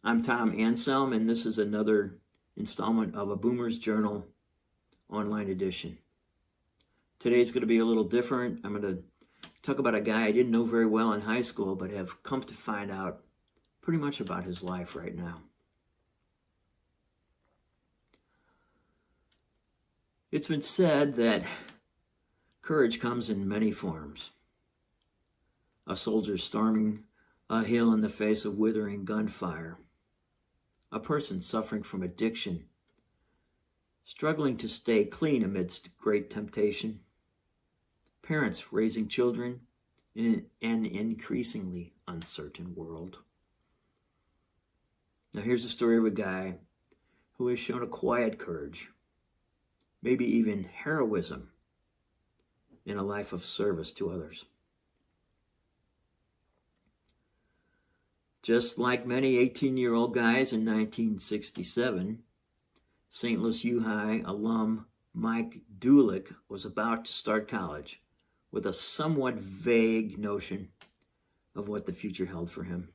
I'm Tom Anselm, and this is another installment of a Boomer's Journal online edition. Today's going to be a little different. I'm going to talk about a guy I didn't know very well in high school, but have come to find out pretty much about his life right now. It's been said that courage comes in many forms. A soldier storming a hill in the face of withering gunfire. A person suffering from addiction, struggling to stay clean amidst great temptation. Parents raising children in an increasingly uncertain world. Now here's the story of a guy who has shown a quiet courage, maybe even heroism, in a life of service to others. Just like many 18-year-old guys in 1967, St. Louis U High alum Mike Dulick was about to start college with a somewhat vague notion of what the future held for him.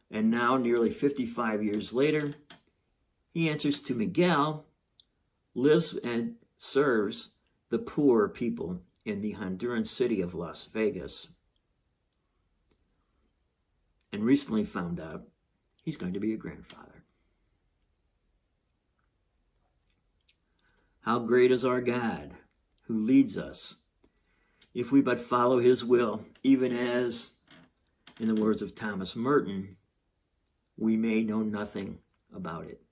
And now, nearly 55 years later, he answers to Miguel, lives and serves the poor people in the Honduran city of Las Vegas, and recently found out he's going to be a grandfather. How great is our God who leads us if we but follow his will, even as, in the words of Thomas Merton, we may know nothing about it.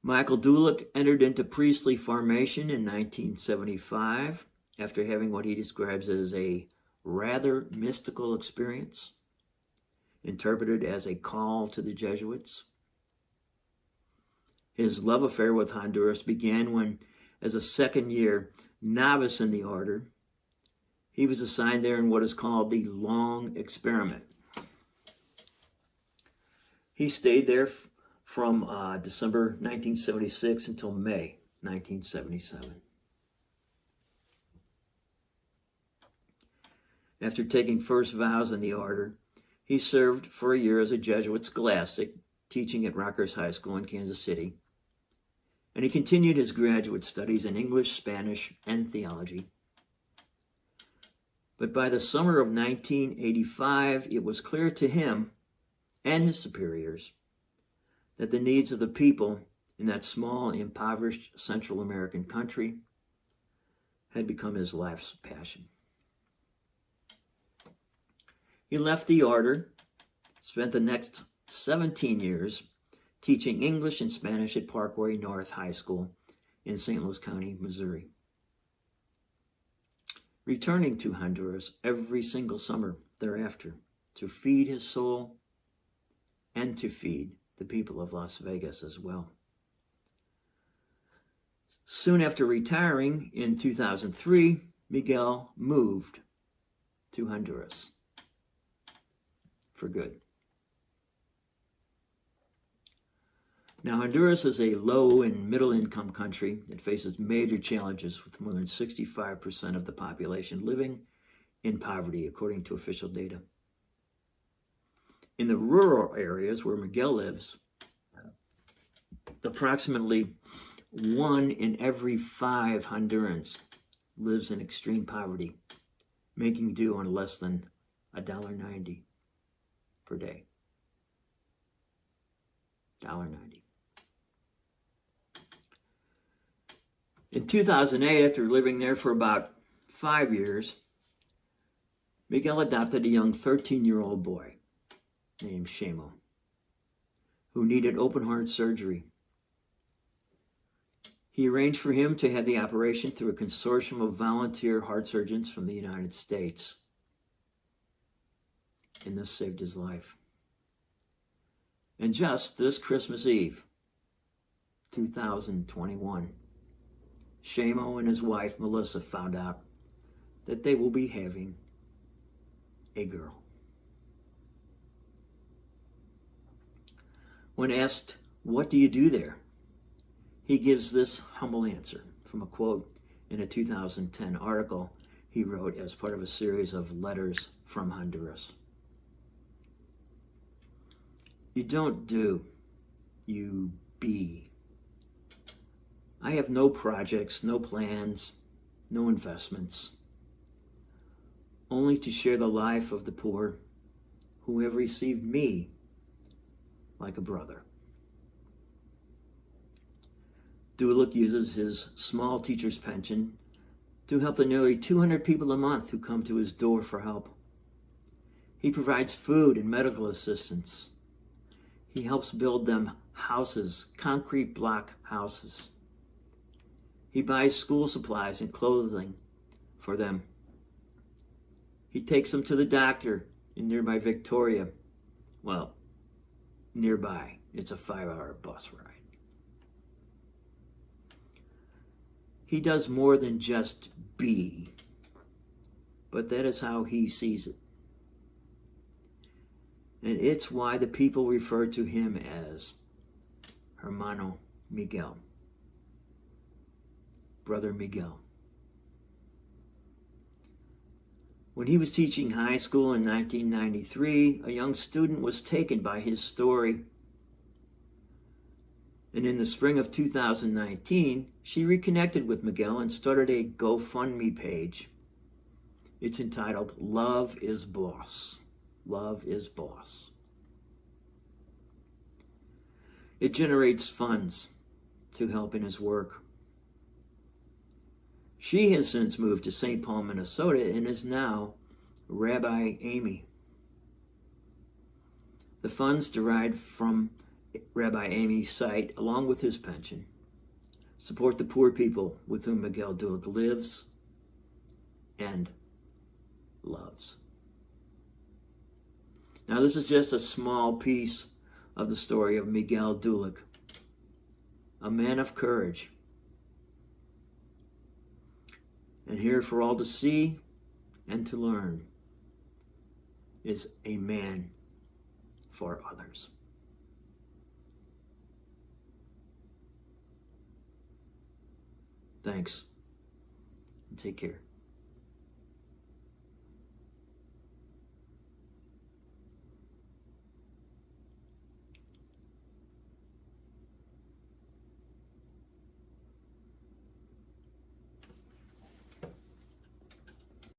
Michael Dulick entered into priestly formation in 1975 after having what he describes as a rather mystical experience, interpreted as a call to the Jesuits. His love affair with Honduras began when, as a second-year novice in the order, he was assigned there in what is called the Long Experiment. He stayed there from December 1976 until May 1977. After taking first vows in the order, he served for a year as a Jesuit scholastic, teaching at Rockhurst High School in Kansas City. And he continued his graduate studies in English, Spanish, and theology. But by the summer of 1985, it was clear to him and his superiors that the needs of the people in that small, impoverished Central American country had become his life's passion. He left the order, spent the next 17 years teaching English and Spanish at Parkway North High School in St. Louis County, Missouri, returning to Honduras every single summer thereafter to feed his soul and to feed the people of Las Vegas as well. Soon after retiring in 2003, Miguel moved to Honduras for good. Now, Honduras is a low and middle income country that faces major challenges, with more than 65% of the population living in poverty, according to official data. In the rural areas where Miguel lives, approximately 1 in every 5 Hondurans lives in extreme poverty, making do on less than $1.90 per day. $1.90. In 2008, after living there for about 5 years, Miguel adopted a young 13-year-old boy named Shamo, who needed open-heart surgery. He arranged for him to have the operation through a consortium of volunteer heart surgeons from the United States. And this saved his life. And just this Christmas Eve, 2021, Shamo and his wife, Melissa, found out that they will be having a girl. When asked, "What do you do there?" he gives this humble answer from a quote in a 2010 article he wrote as part of a series of letters from Honduras. You don't do, you be. I have no projects, no plans, no investments, only to share the life of the poor who have received me like a brother. Dulick uses his small teacher's pension to help the nearly 200 people a month who come to his door for help. He provides food and medical assistance. He helps build them houses, concrete block houses. He buys school supplies and clothing for them. He takes them to the doctor in nearby Victoria. Well, nearby. It's a 5-hour bus ride. He does more than just be, but that is how he sees it. And it's why the people refer to him as Hermano Miguel, Brother Miguel. When he was teaching high school in 1993, a young student was taken by his story. And in the spring of 2019, she reconnected with Miguel and started a GoFundMe page. It's entitled Love is Boss. Love is Boss. It generates funds to help in his work. She has since moved to St. Paul, Minnesota, and is now Rabbi Amy. The funds derived from Rabbi Amy's site, along with his pension, support the poor people with whom Miguel Dulick lives and loves. Now, this is just a small piece of the story of Miguel Dulick, a man of courage. And here for all to see and to learn is a man for others. Thanks, and take care.